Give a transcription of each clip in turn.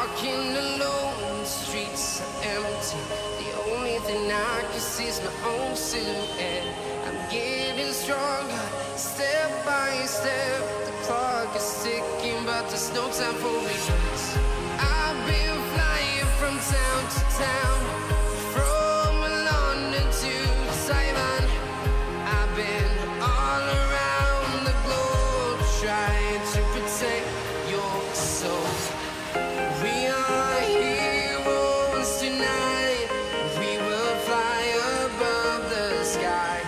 walking alone, the streets are empty. The only thing I can see is my own silhouette. I'm getting stronger, step by step. The clock is ticking, but there's no time for regrets. I've been flying from town to town, from London to Taiwan. I've been all around the globe, trying to protect your soul. We are heroes tonight. We will fly above the sky.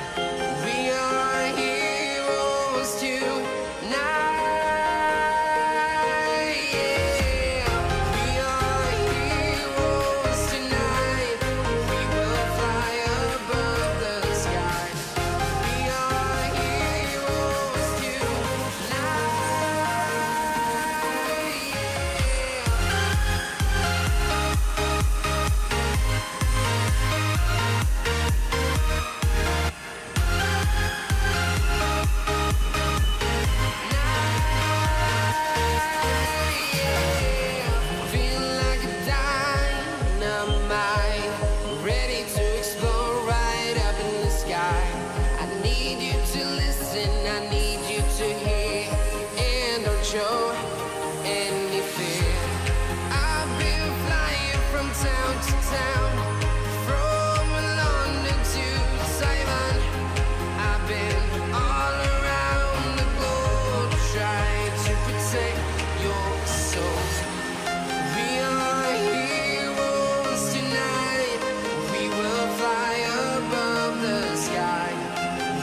We are heroes tonight. Yeah. We are heroes tonight. We will fly above the sky. We are heroes tonight. Feel like a dynamite, ready to explode right up in the sky. I need you to listen, I need you to hear, and don't show any fear. I've been flying from town to town, from London to Taiwan. I've been all around the globe, trying to protect your soul. We are heroes tonight. We will fly above the sky.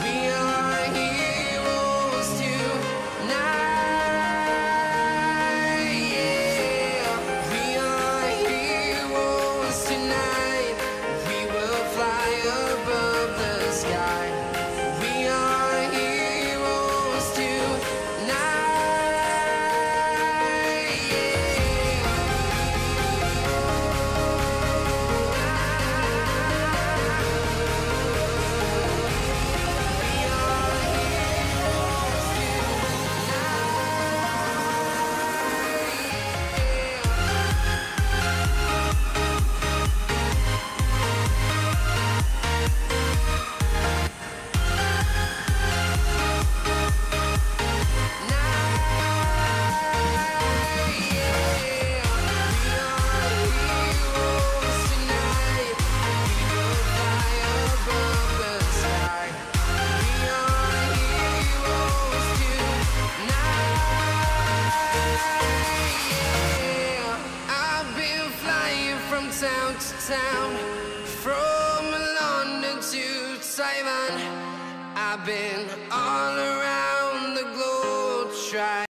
We are heroes tonight. Yeah. We are heroes tonight. We will fly above the sky. We are heroes tonight. I've been flying from town to town, from London to Taiwan. I've been